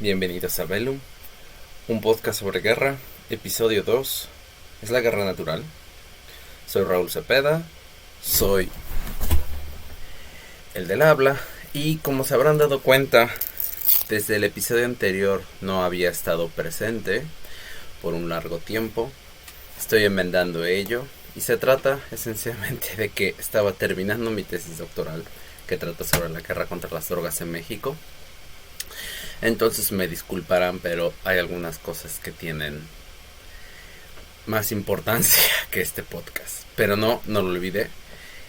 Bienvenidos a Velum, un podcast sobre guerra, episodio 2, ¿es la guerra natural? Soy Raúl Cepeda, soy el del habla, y como se habrán dado cuenta, desde el episodio anterior no había estado presente por un largo tiempo. Estoy enmendando ello, y se trata esencialmente de que estaba terminando mi tesis doctoral, que trata sobre la guerra contra las drogas en México. Entonces me disculparán, pero hay algunas cosas que tienen más importancia que este podcast. Pero no lo olvidé.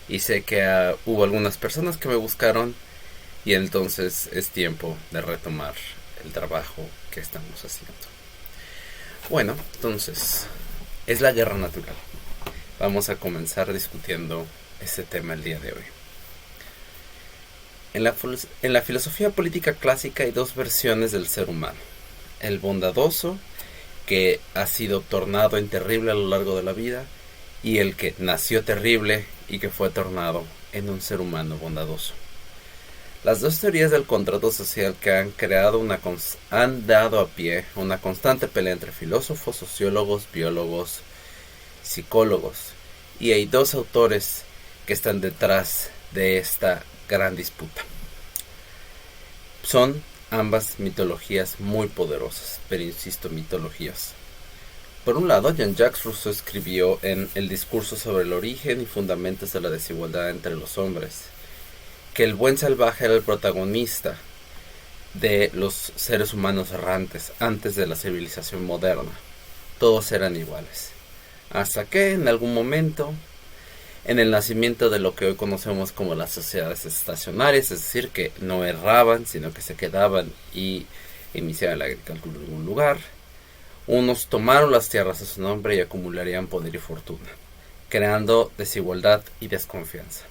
Y sé que hubo algunas personas que me buscaron. Y entonces es tiempo de retomar el trabajo que estamos haciendo. Bueno, entonces, es la guerra natural. Vamos a comenzar discutiendo este tema el día de hoy. En la filosofía política clásica hay dos versiones del ser humano. El bondadoso, que ha sido tornado en terrible a lo largo de la vida, y el que nació terrible y que fue tornado en un ser humano bondadoso. Las dos teorías del contrato social que han dado a pie una constante pelea entre filósofos, sociólogos, biólogos, psicólogos, y hay dos autores que están detrás de esta gran disputa. Son ambas mitologías muy poderosas, pero insisto, mitologías. Por un lado, Jean-Jacques Rousseau escribió en El discurso sobre el origen y fundamentos de la desigualdad entre los hombres que el buen salvaje era el protagonista de los seres humanos errantes antes de la civilización moderna. Todos eran iguales. Hasta que en algún momento, en el nacimiento de lo que hoy conocemos como las sociedades estacionarias, es decir, que no erraban, sino que se quedaban y iniciaban la agricultura en un lugar, unos tomaron las tierras a su nombre y acumularían poder y fortuna, creando desigualdad y desconfianza.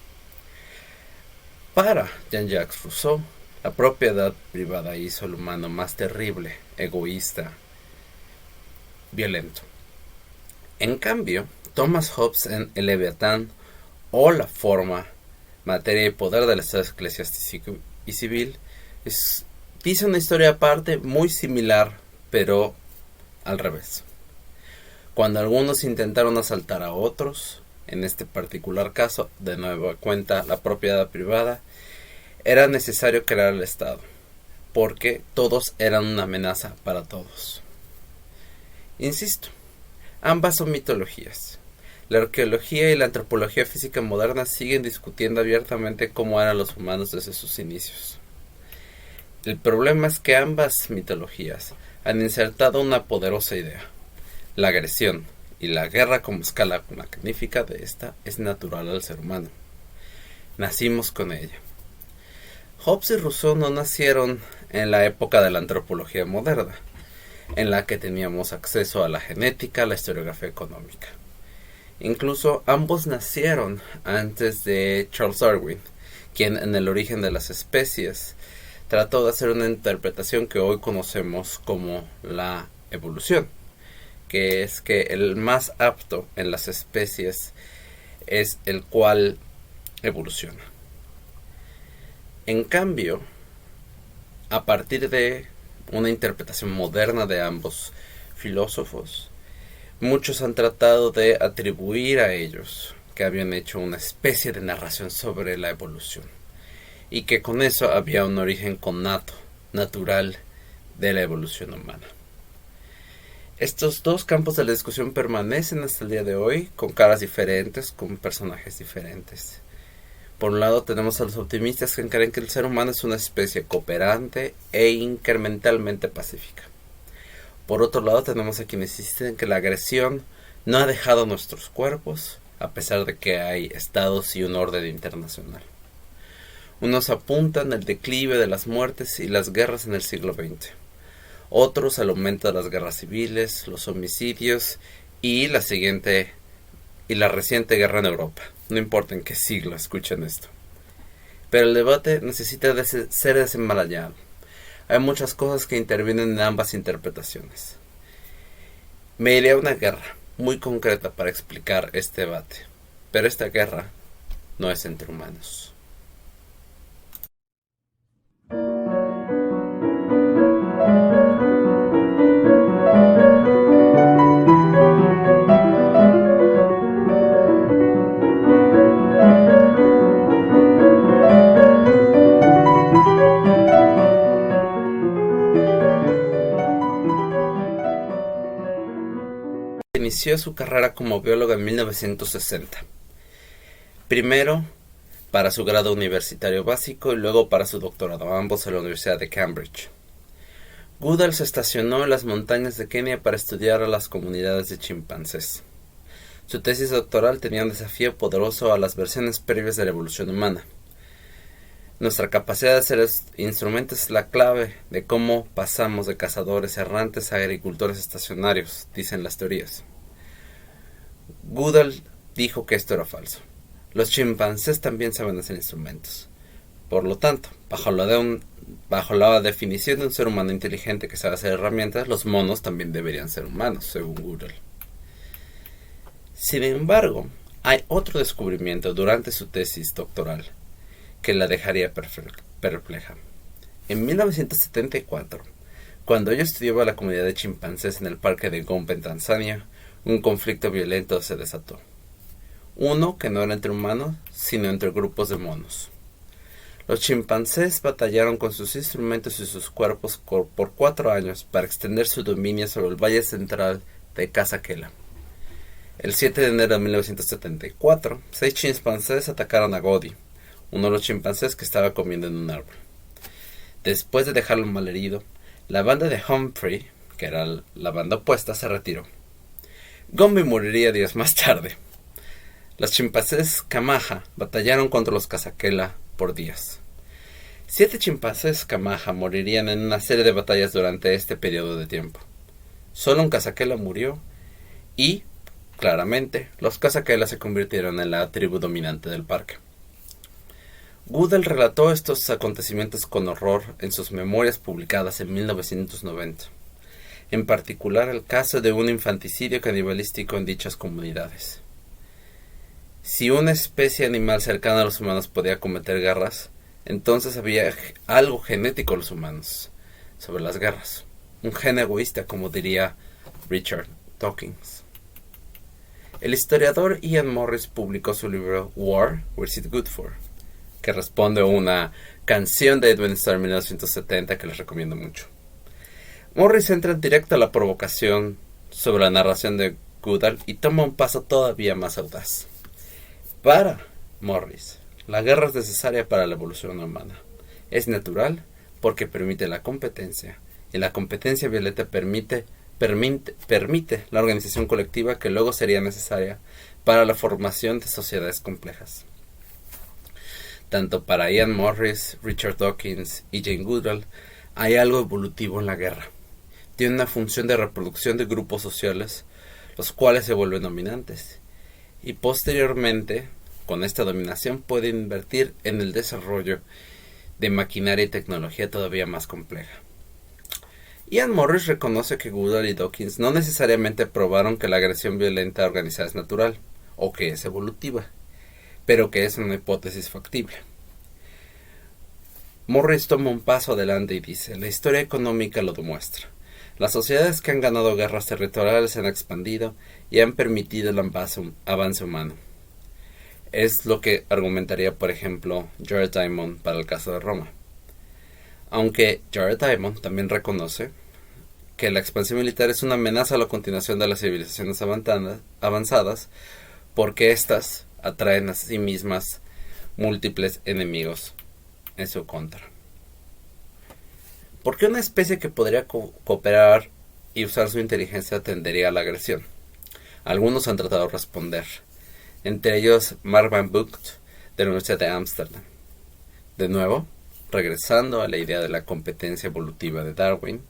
Para Jean-Jacques Rousseau, la propiedad privada hizo al humano más terrible, egoísta, violento. En cambio, Thomas Hobbes en El Leviatán o la forma, materia y poder del Estado eclesiástico y civil, dice una historia aparte muy similar, pero al revés. Cuando algunos intentaron asaltar a otros, en este particular caso, de nueva cuenta, la propiedad privada, era necesario crear el Estado, porque todos eran una amenaza para todos. Insisto, ambas son mitologías. La arqueología y la antropología física moderna siguen discutiendo abiertamente cómo eran los humanos desde sus inicios. El problema es que ambas mitologías han insertado una poderosa idea: la agresión, y la guerra como escala magnífica de esta es natural al ser humano. Nacimos con ella. Hobbes y Rousseau no nacieron en la época de la antropología moderna, en la que teníamos acceso a la genética, a la historiografía económica. Incluso ambos nacieron antes de Charles Darwin, quien en El origen de las especies trató de hacer una interpretación que hoy conocemos como la evolución, que es que el más apto en las especies es el cual evoluciona. En cambio, a partir de una interpretación moderna de ambos filósofos, muchos han tratado de atribuir a ellos que habían hecho una especie de narración sobre la evolución, y que con eso había un origen connato, natural, de la evolución humana. Estos dos campos de la discusión permanecen hasta el día de hoy, con caras diferentes, con personajes diferentes. Por un lado tenemos a los optimistas que creen que el ser humano es una especie cooperante e incrementalmente pacífica. Por otro lado tenemos a quienes insisten que la agresión no ha dejado nuestros cuerpos, a pesar de que hay estados y un orden internacional. Unos apuntan al declive de las muertes y las guerras en el siglo XX. Otros al aumento de las guerras civiles, los homicidios y la reciente guerra en Europa. No importa en qué siglo escuchen esto. Pero el debate necesita ser desenmarañado. Hay muchas cosas que intervienen en ambas interpretaciones. Me iré a una guerra muy concreta para explicar este debate. Pero esta guerra no es entre humanos. inició su carrera como bióloga en 1960. Primero para su grado universitario básico y luego para su doctorado, ambos en la Universidad de Cambridge. Goodall se estacionó en las montañas de Kenia para estudiar a las comunidades de chimpancés. Su tesis doctoral tenía un desafío poderoso a las versiones previas de la evolución humana. Nuestra capacidad de hacer instrumentos es la clave de cómo pasamos de cazadores errantes a agricultores estacionarios, dicen las teorías. Goodall dijo que esto era falso. Los chimpancés también saben hacer instrumentos. Por lo tanto, bajo la definición de un ser humano inteligente que sabe hacer herramientas, los monos también deberían ser humanos, según Goodall. Sin embargo, hay otro descubrimiento durante su tesis doctoral que la dejaría perpleja. En 1974, cuando ella estudiaba la comunidad de chimpancés en el parque de Gombe en Tanzania, un conflicto violento se desató. Uno que no era entre humanos, sino entre grupos de monos. Los chimpancés batallaron con sus instrumentos y sus cuerpos por 4 años para extender su dominio sobre el valle central de Kasakela. El 7 de enero de 1974, 6 chimpancés atacaron a Godi, uno de los chimpancés que estaba comiendo en un árbol. Después de dejarlo malherido, la banda de Humphrey, que era la banda opuesta, se retiró. Gombe moriría días más tarde. Los chimpancés Kamaha batallaron contra los Kasakela por días. 7 chimpancés Kamaha morirían en una serie de batallas durante este periodo de tiempo. Solo un Kasakela murió y, claramente, los Kasakela se convirtieron en la tribu dominante del parque. Goodall relató estos acontecimientos con horror en sus memorias publicadas en 1990, en particular el caso de un infanticidio canibalístico en dichas comunidades. Si una especie animal cercana a los humanos podía cometer guerras, entonces había algo genético en los humanos sobre las guerras, un gen egoísta, como diría Richard Dawkins. El historiador Ian Morris publicó su libro War, What's It Good For?, que responde a una canción de Edwin Starr en 1970 que les recomiendo mucho. Morris entra en directo a la provocación sobre la narración de Goodall y toma un paso todavía más audaz. Para Morris, la guerra es necesaria para la evolución humana. Es natural porque permite la competencia, y la competencia violenta permite la organización colectiva que luego sería necesaria para la formación de sociedades complejas. Tanto para Ian Morris, Richard Dawkins y Jane Goodall, hay algo evolutivo en la guerra. Tiene una función de reproducción de grupos sociales, los cuales se vuelven dominantes, y posteriormente, con esta dominación, pueden invertir en el desarrollo de maquinaria y tecnología todavía más compleja. Ian Morris reconoce que Goodall y Dawkins no necesariamente probaron que la agresión violenta organizada es natural, o que es evolutiva, pero que es una hipótesis factible. Morris toma un paso adelante y dice: la historia económica lo demuestra. Las sociedades que han ganado guerras territoriales se han expandido y han permitido el avance humano. Es lo que argumentaría, por ejemplo, Jared Diamond para el caso de Roma. Aunque Jared Diamond también reconoce que la expansión militar es una amenaza a la continuación de las civilizaciones avanzadas, porque éstas atraen a sí mismas múltiples enemigos en su contra. ¿Por qué una especie que podría cooperar y usar su inteligencia tendería a la agresión? Algunos han tratado de responder, entre ellos Mark Van Vugt de la Universidad de Ámsterdam. De nuevo, regresando a la idea de la competencia evolutiva de Darwin,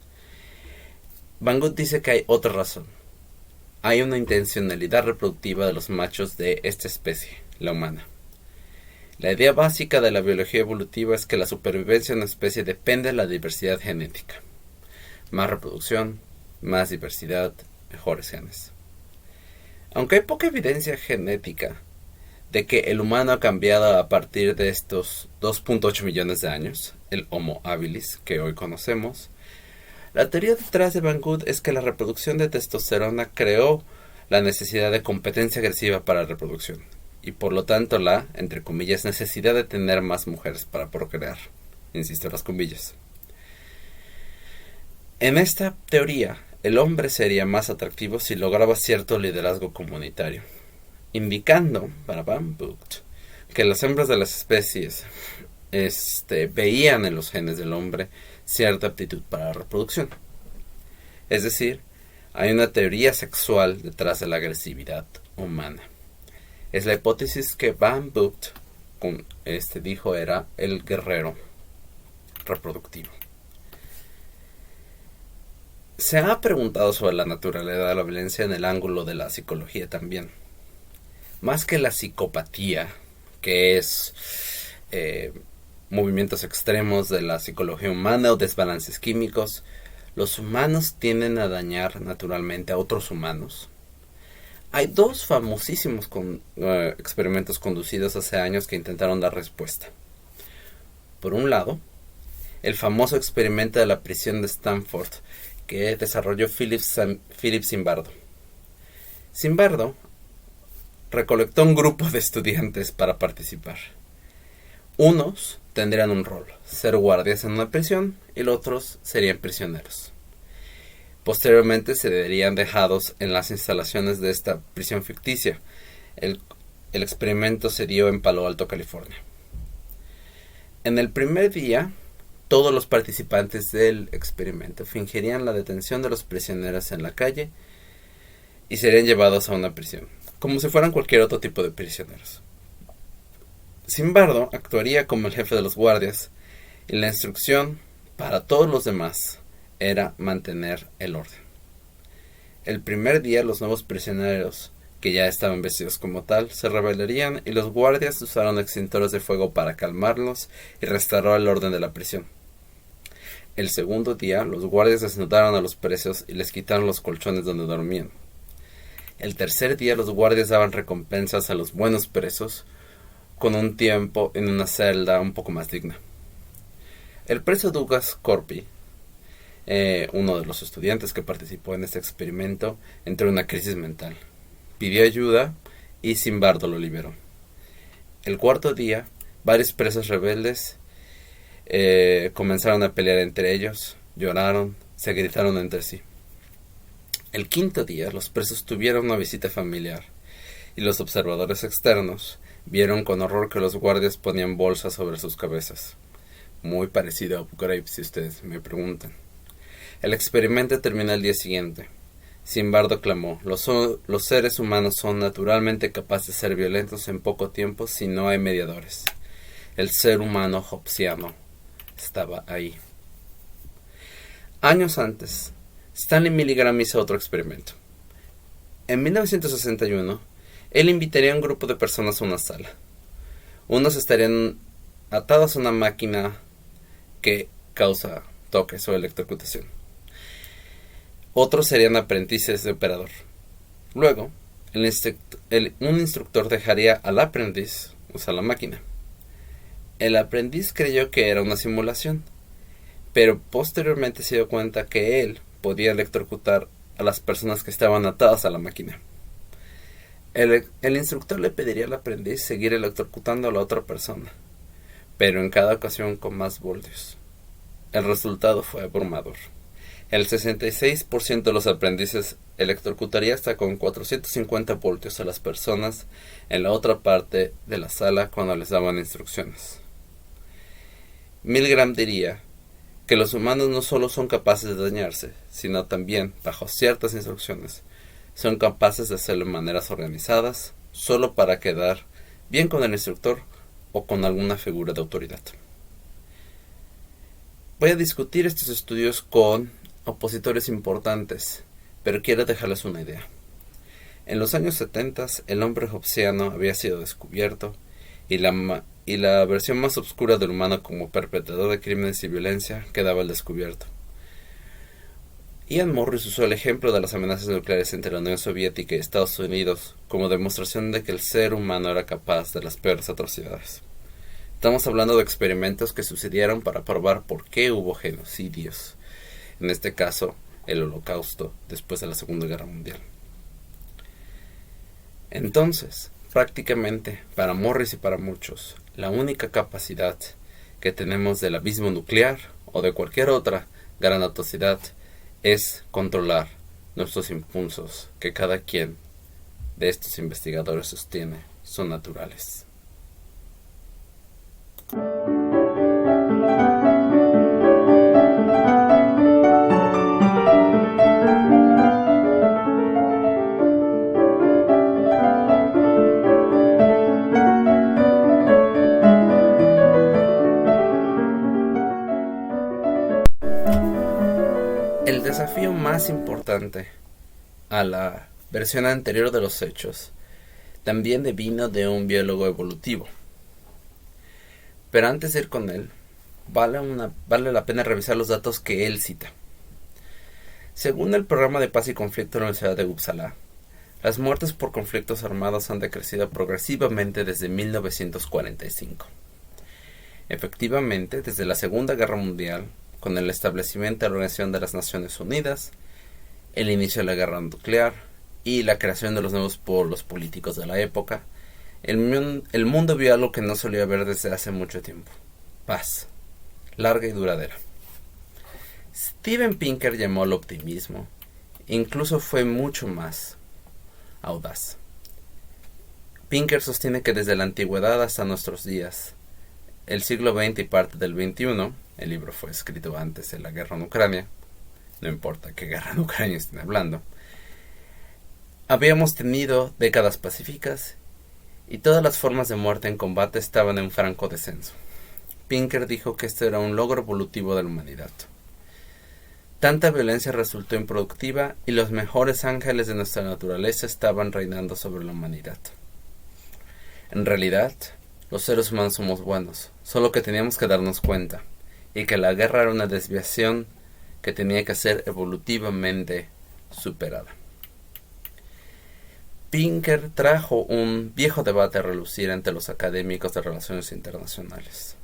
Van Vugt dice que hay otra razón. Hay una intencionalidad reproductiva de los machos de esta especie, la humana. La idea básica de la biología evolutiva es que la supervivencia de una especie depende de la diversidad genética. Más reproducción, más diversidad, mejores genes. Aunque hay poca evidencia genética de que el humano ha cambiado a partir de estos 2.8 millones de años, el Homo habilis que hoy conocemos, la teoría detrás de Van Vugt es que la reproducción de testosterona creó la necesidad de competencia agresiva para la reproducción, y por lo tanto la, entre comillas, necesidad de tener más mujeres para procrear. Insisto, las comillas. En esta teoría, el hombre sería más atractivo si lograba cierto liderazgo comunitario, indicando para Van Vogt que las hembras de las especies veían en los genes del hombre cierta aptitud para la reproducción. Es decir, hay una teoría sexual detrás de la agresividad humana. Es la hipótesis que Van Vogt dijo era el guerrero reproductivo. Se ha preguntado sobre la naturaleza de la violencia en el ángulo de la psicología también. Más que la psicopatía, que es movimientos extremos de la psicología humana o desbalances químicos, los humanos tienden a dañar naturalmente a otros humanos. Hay dos famosísimos experimentos conducidos hace años que intentaron dar respuesta. Por un lado, el famoso experimento de la prisión de Stanford que desarrolló Philip Zimbardo. Zimbardo recolectó un grupo de estudiantes para participar. Unos tendrían un rol, ser guardias en una prisión, y los otros serían prisioneros. Posteriormente serían dejados en las instalaciones de esta prisión ficticia. El experimento se dio en Palo Alto, California. En el primer día, todos los participantes del experimento fingirían la detención de los prisioneros en la calle y serían llevados a una prisión, como si fueran cualquier otro tipo de prisioneros. Zimbardo actuaría como el jefe de los guardias y la instrucción para todos los demás era mantener el orden. El primer día los nuevos prisioneros, que ya estaban vestidos como tal, se rebelarían y los guardias usaron extintores de fuego para calmarlos y restaurar el orden de la prisión. El segundo día los guardias desnudaron a los presos y les quitaron los colchones donde dormían. El tercer día los guardias daban recompensas a los buenos presos con un tiempo en una celda un poco más digna. El preso Douglas Corpy, uno de los estudiantes que participó en este experimento, entró en una crisis mental. Pidió ayuda y Zimbardo lo liberó. El cuarto día, varios presos rebeldes comenzaron a pelear entre ellos, lloraron, se gritaron entre sí. El quinto día, los presos tuvieron una visita familiar y los observadores externos vieron con horror que los guardias ponían bolsas sobre sus cabezas. Muy parecido a Upgrade, si ustedes me preguntan. El experimento terminó el día siguiente. Zimbardo clamó: los seres humanos son naturalmente capaces de ser violentos en poco tiempo si no hay mediadores. El ser humano hobbesiano estaba ahí. Años antes, Stanley Milgram hizo otro experimento. En 1961, él invitaría a un grupo de personas a una sala. Unos estarían atados a una máquina que causa toques o electrocutación. Otros serían aprendices de operador. Luego, un instructor dejaría al aprendiz usar la máquina. El aprendiz creyó que era una simulación, pero posteriormente se dio cuenta que él podía electrocutar a las personas que estaban atadas a la máquina. El instructor le pediría al aprendiz seguir electrocutando a la otra persona, pero en cada ocasión con más voltios. El resultado fue abrumador. El 66% de los aprendices electrocutaría hasta con 450 voltios a las personas en la otra parte de la sala cuando les daban instrucciones. Milgram diría que los humanos no solo son capaces de dañarse, sino también, bajo ciertas instrucciones, son capaces de hacerlo de maneras organizadas, solo para quedar bien con el instructor o con alguna figura de autoridad. Voy a discutir estos estudios con opositores importantes, pero quiero dejarles una idea. En los años 70, el hombre hobbesiano había sido descubierto y la versión más oscura del humano como perpetrador de crímenes y violencia quedaba al descubierto. Ian Morris usó el ejemplo de las amenazas nucleares entre la Unión Soviética y Estados Unidos como demostración de que el ser humano era capaz de las peores atrocidades. Estamos hablando de experimentos que sucedieron para probar por qué hubo genocidios, en este caso el Holocausto después de la Segunda Guerra Mundial. Entonces, prácticamente, para Morris y para muchos, la única capacidad que tenemos del abismo nuclear o de cualquier otra gran atrocidad es controlar nuestros impulsos, que cada quien de estos investigadores sostiene son naturales. El desafío más importante a la versión anterior de los hechos también devino de un biólogo evolutivo. Pero antes de ir con él, vale la pena revisar los datos que él cita. Según el Programa de Paz y Conflicto de la Universidad de Uppsala, las muertes por conflictos armados han decrecido progresivamente desde 1945. Efectivamente, desde la Segunda Guerra Mundial, con el establecimiento de la Organización de las Naciones Unidas, el inicio de la guerra nuclear y la creación de los nuevos polos políticos de la época, el mundo vio algo que no solía ver desde hace mucho tiempo: paz, larga y duradera. Steven Pinker llamó al optimismo, incluso fue mucho más audaz. Pinker sostiene que desde la antigüedad hasta nuestros días, el siglo XX y parte del XXI, el libro fue escrito antes de la guerra en Ucrania, no importa qué guerra en Ucrania estén hablando, habíamos tenido décadas pacíficas y todas las formas de muerte en combate estaban en franco descenso. Pinker dijo que esto era un logro evolutivo de la humanidad. Tanta violencia resultó improductiva y los mejores ángeles de nuestra naturaleza estaban reinando sobre la humanidad. En realidad, los seres humanos somos buenos, solo que teníamos que darnos cuenta, y que la guerra era una desviación que tenía que ser evolutivamente superada. Pinker trajo un viejo debate a relucir entre los académicos de relaciones internacionales.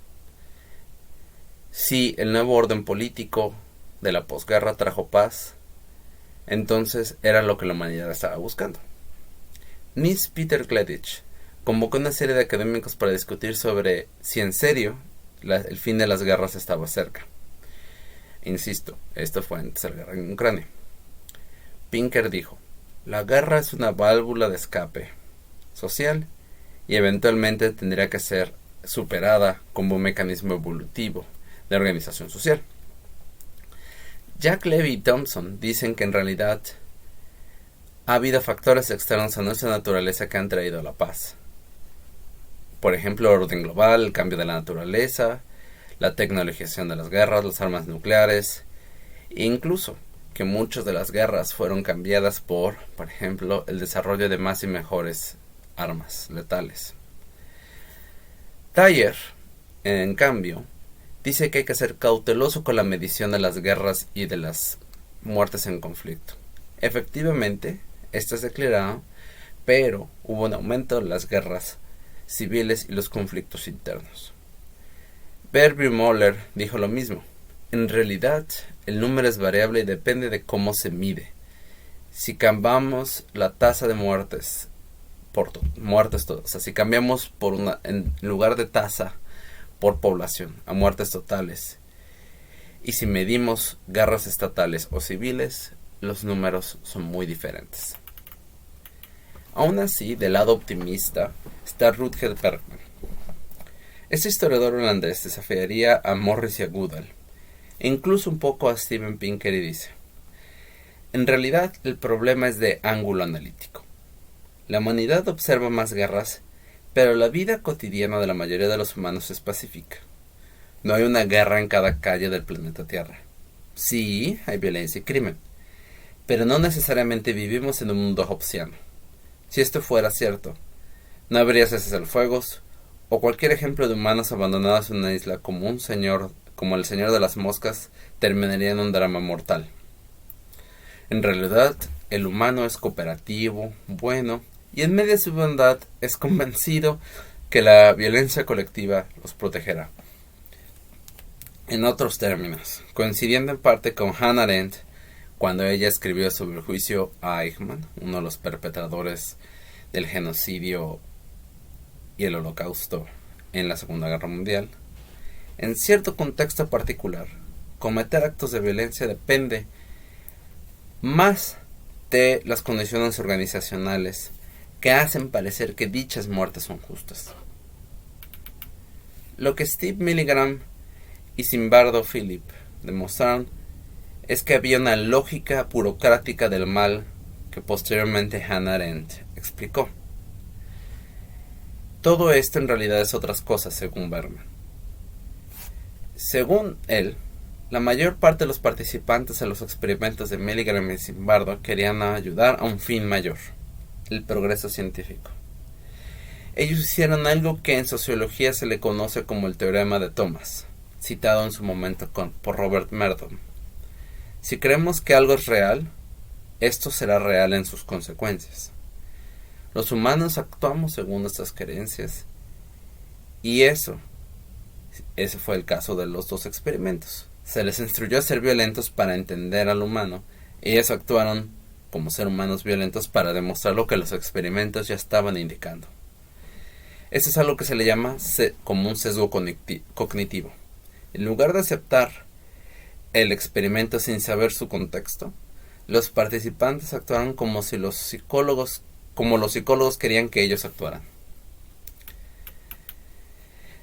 Si el nuevo orden político de la posguerra trajo paz, entonces era lo que la humanidad estaba buscando. Nils Peter Gleditsch convocó una serie de académicos para discutir sobre si en serio el fin de las guerras estaba cerca. Insisto, esto fue antes de la guerra en Ucrania. Pinker dijo: la guerra es una válvula de escape social y eventualmente tendría que ser superada como un mecanismo evolutivo de organización social. Jack Levy y Thompson dicen que en realidad ha habido factores externos a nuestra naturaleza que han traído la paz. Por ejemplo, el orden global, el cambio de la naturaleza, la tecnologización de las guerras, las armas nucleares, e incluso que muchas de las guerras fueron cambiadas por ejemplo, el desarrollo de más y mejores armas letales. Thayer, en cambio, dice que hay que ser cauteloso con la medición de las guerras y de las muertes en conflicto. Efectivamente, esto se declaró, pero hubo un aumento de las guerras civiles y los conflictos internos. Barbie Moller dijo lo mismo: en realidad, el número es variable y depende de cómo se mide. Si cambiamos la tasa de muertes si cambiamos en lugar de tasa por población a muertes totales, y si medimos guerras estatales o civiles, los números son muy diferentes. Aún así, del lado optimista está Rutger Bregman. Este historiador holandés desafiaría a Morris y a Goodall, e incluso un poco a Steven Pinker, y dice: en realidad el problema es de ángulo analítico. La humanidad observa más guerras, pero la vida cotidiana de la mayoría de los humanos es pacífica. No hay una guerra en cada calle del planeta Tierra. Sí, hay violencia y crimen, pero no necesariamente vivimos en un mundo hobbesiano. Si esto fuera cierto, no habría cesar-el-fuegos o cualquier ejemplo de humanos abandonados en una isla como el Señor de las Moscas terminaría en un drama mortal. En realidad, el humano es cooperativo, bueno, y en medio de su bondad es convencido que la violencia colectiva los protegerá. En otros términos, coincidiendo en parte con Hannah Arendt, cuando ella escribió sobre el juicio a Eichmann, uno de los perpetradores del genocidio y el holocausto en la Segunda Guerra Mundial, en cierto contexto particular, cometer actos de violencia depende más de las condiciones organizacionales que hacen parecer que dichas muertes son justas. Lo que Steve Milgram y Zimbardo Philip demostraron es que había una lógica burocrática del mal que posteriormente Hannah Arendt explicó. Todo esto en realidad es otras cosas, según Bergman. Según él, la mayor parte de los participantes en los experimentos de Milgram y Zimbardo querían ayudar a un fin mayor, el progreso científico. Ellos hicieron algo que en sociología se le conoce como el teorema de Thomas, citado en su momento por Robert Merton. Si creemos que algo es real, esto será real en sus consecuencias. Los humanos actuamos según nuestras creencias, y ese fue el caso de los dos experimentos. Se les instruyó a ser violentos para entender al humano, y ellos actuaron como ser humanos violentos para demostrar lo que los experimentos ya estaban indicando. Esto es algo que se le llama como un sesgo cognitivo. En lugar de aceptar el experimento sin saber su contexto, los participantes actuaron como los psicólogos querían que ellos actuaran.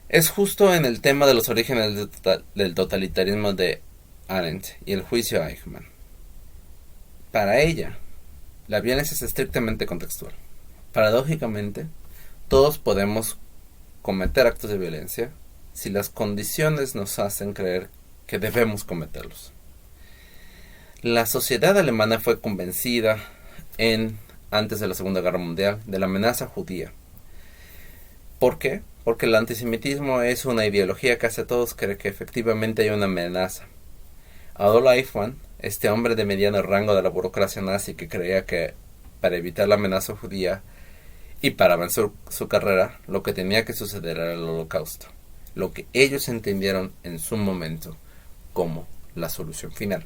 Es justo en el tema de los orígenes del totalitarismo de Arendt y el juicio a Eichmann. Para ella, la violencia es estrictamente contextual. Paradójicamente, todos podemos cometer actos de violencia si las condiciones nos hacen creer que debemos cometerlos. La sociedad alemana fue convencida antes de la Segunda Guerra Mundial de la amenaza judía. ¿Por qué? Porque el antisemitismo es una ideología que hace a todos creer que efectivamente hay una amenaza. Adolf Eichmann, este hombre de mediano rango de la burocracia nazi que creía que para evitar la amenaza judía y para avanzar su carrera, lo que tenía que suceder era el Holocausto, lo que ellos entendieron en su momento como la solución final.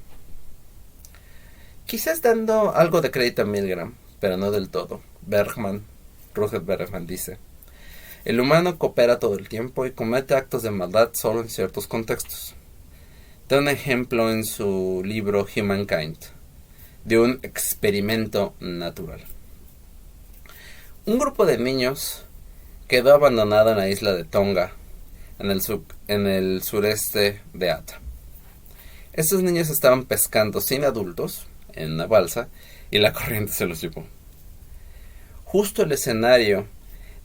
Quizás dando algo de crédito a Milgram, pero no del todo. Rutger Bregman dice: el humano coopera todo el tiempo y comete actos de maldad solo en ciertos contextos. Da un ejemplo en su libro Humankind, de un experimento natural. Un grupo de niños quedó abandonado en la isla de Tonga, en el sureste de Ata. Estos niños estaban pescando sin adultos en una balsa y la corriente se los llevó. Justo el escenario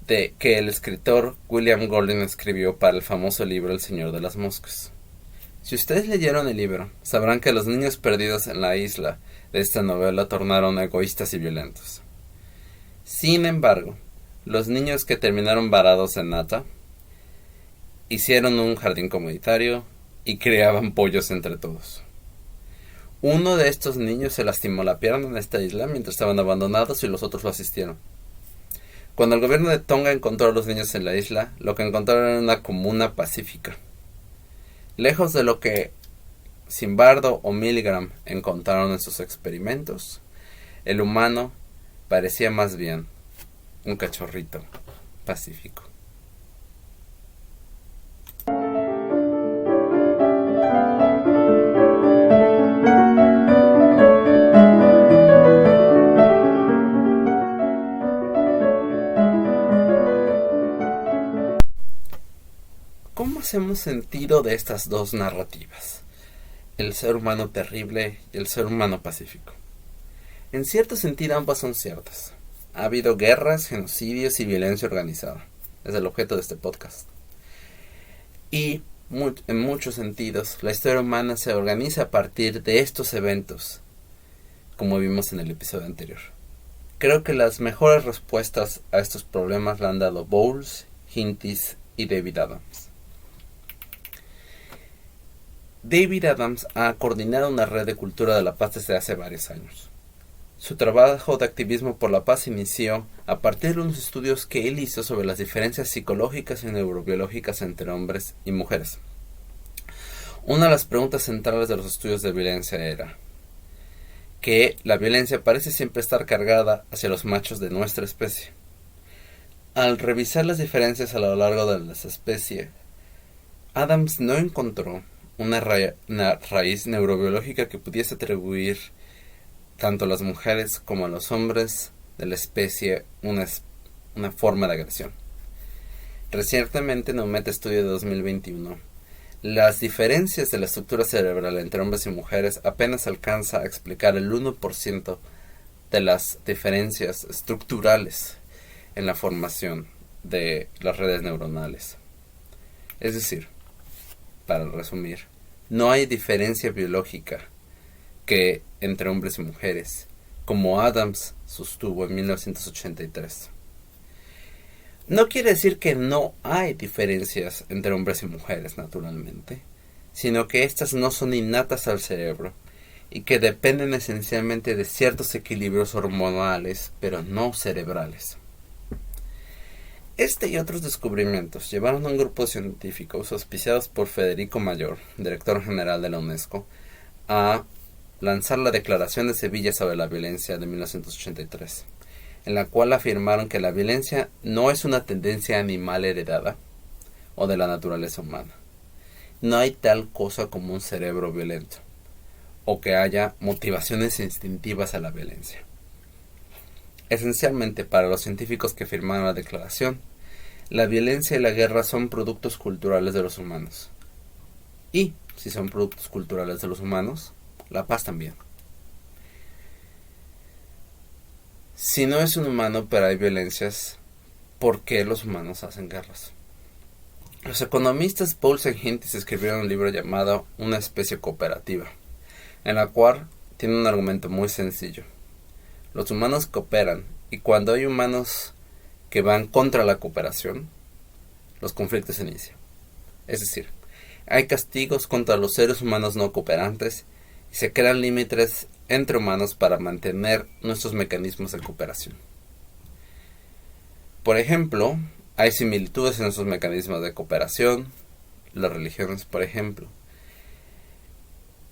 que el escritor William Golding escribió para el famoso libro El Señor de las Moscas. Si ustedes leyeron el libro, sabrán que los niños perdidos en la isla de esta novela tornaron egoístas y violentos. Sin embargo, los niños que terminaron varados en Ata hicieron un jardín comunitario y criaban pollos entre todos. Uno de estos niños se lastimó la pierna en esta isla mientras estaban abandonados y los otros lo asistieron. Cuando el gobierno de Tonga encontró a los niños en la isla, lo que encontraron era una comuna pacífica. Lejos de lo que Zimbardo o Milgram encontraron en sus experimentos, el humano parecía más bien un cachorrito pacífico. ¿Cómo hacemos sentido de estas dos narrativas? El ser humano terrible y el ser humano pacífico. En cierto sentido ambas son ciertas. Ha habido guerras, genocidios y violencia organizada. Es el objeto de este podcast. Y en muchos sentidos la historia humana se organiza a partir de estos eventos, como vimos en el episodio anterior. Creo que las mejores respuestas a estos problemas la han dado Bowles, Hintis y David Adams. David Adams ha coordinado una red de cultura de la paz desde hace varios años. Su trabajo de activismo por la paz inició a partir de unos estudios que él hizo sobre las diferencias psicológicas y neurobiológicas entre hombres y mujeres. Una de las preguntas centrales de los estudios de violencia era que la violencia parece siempre estar cargada hacia los machos de nuestra especie. Al revisar las diferencias a lo largo de las especies, Adams no encontró una raíz neurobiológica que pudiese atribuir tanto a las mujeres como a los hombres de la especie una forma de agresión. Recientemente, en un metaestudio de 2021, las diferencias de la estructura cerebral entre hombres y mujeres apenas alcanza a explicar el 1% de las diferencias estructurales en la formación de las redes neuronales. Es decir, para resumir, no hay diferencia biológica que entre hombres y mujeres, como Adams sostuvo en 1983. No quiere decir que no hay diferencias entre hombres y mujeres, naturalmente, sino que estas no son innatas al cerebro y que dependen esencialmente de ciertos equilibrios hormonales, pero no cerebrales. Este y otros descubrimientos llevaron a un grupo de científicos auspiciados por Federico Mayor, director general de la UNESCO, a lanzar la Declaración de Sevilla sobre la Violencia de 1983, en la cual afirmaron que la violencia no es una tendencia animal heredada o de la naturaleza humana. No hay tal cosa como un cerebro violento o que haya motivaciones instintivas a la violencia. Esencialmente, para los científicos que firmaron la declaración, la violencia y la guerra son productos culturales de los humanos. Y, si son productos culturales de los humanos, la paz también. Si no es un humano pero hay violencias, ¿por qué los humanos hacen guerras? Los economistas Paulsen y Hintis escribieron un libro llamado Una especie cooperativa, en la cual tiene un argumento muy sencillo. Los humanos cooperan, y cuando hay humanos que van contra la cooperación, los conflictos se inician. Es decir, hay castigos contra los seres humanos no cooperantes y se crean límites entre humanos para mantener nuestros mecanismos de cooperación. Por ejemplo, hay similitudes en nuestros mecanismos de cooperación, las religiones, por ejemplo.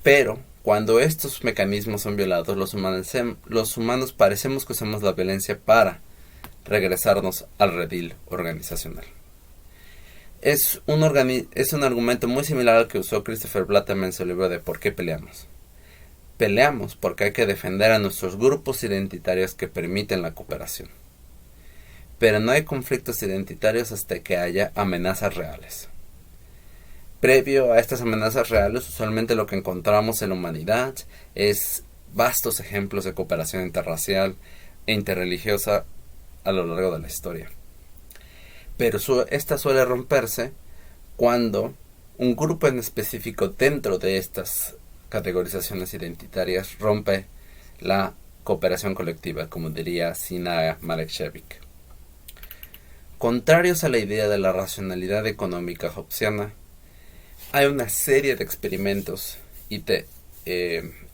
Pero cuando estos mecanismos son violados, los humanos parecemos que usamos la violencia para regresarnos al redil organizacional. Es un argumento muy similar al que usó Christopher Blattam en su libro de ¿Por qué peleamos? Peleamos porque hay que defender a nuestros grupos identitarios que permiten la cooperación. Pero no hay conflictos identitarios hasta que haya amenazas reales. Previo a estas amenazas reales, usualmente lo que encontramos en la humanidad es vastos ejemplos de cooperación interracial e interreligiosa a lo largo de la historia. Pero esta suele romperse cuando un grupo en específico dentro de estas categorizaciones identitarias rompe la cooperación colectiva, como diría Sina Malekshevich. Contrarios a la idea de la racionalidad económica hobbesiana, hay una serie de experimentos y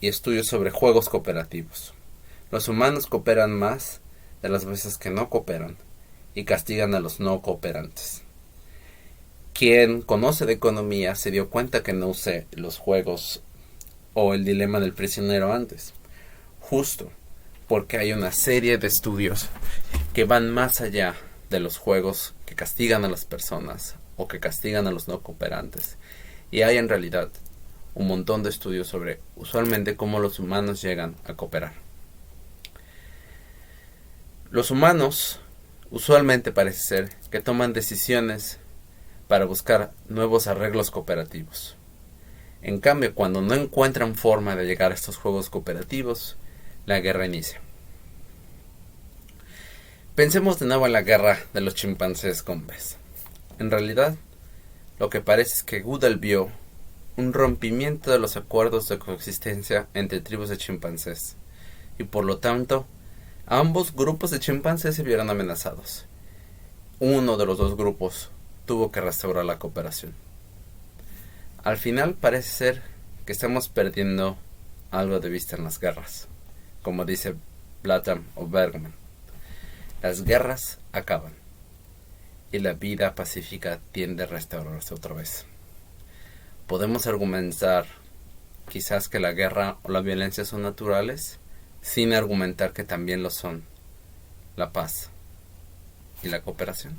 estudios sobre juegos cooperativos. Los humanos cooperan más de las veces que no cooperan y castigan a los no cooperantes. Quien conoce de economía se dio cuenta que no usé los juegos o el dilema del prisionero antes, justo porque hay una serie de estudios que van más allá de los juegos que castigan a las personas o que castigan a los no cooperantes. Y hay en realidad un montón de estudios sobre usualmente cómo los humanos llegan a cooperar. Los humanos usualmente parece ser que toman decisiones para buscar nuevos arreglos cooperativos. En cambio, cuando no encuentran forma de llegar a estos juegos cooperativos, la guerra inicia. Pensemos de nuevo en la guerra de los chimpancés con pez. En realidad, lo que parece es que Goodall vio un rompimiento de los acuerdos de coexistencia entre tribus de chimpancés y por lo tanto ambos grupos de chimpancés se vieron amenazados. Uno de los dos grupos tuvo que restaurar la cooperación. Al final parece ser que estamos perdiendo algo de vista en las guerras, como dice Blattam o Bergman. Las guerras acaban y la vida pacífica tiende a restaurarse otra vez. Podemos argumentar quizás que la guerra o la violencia son naturales, sin argumentar que también lo son la paz y la cooperación.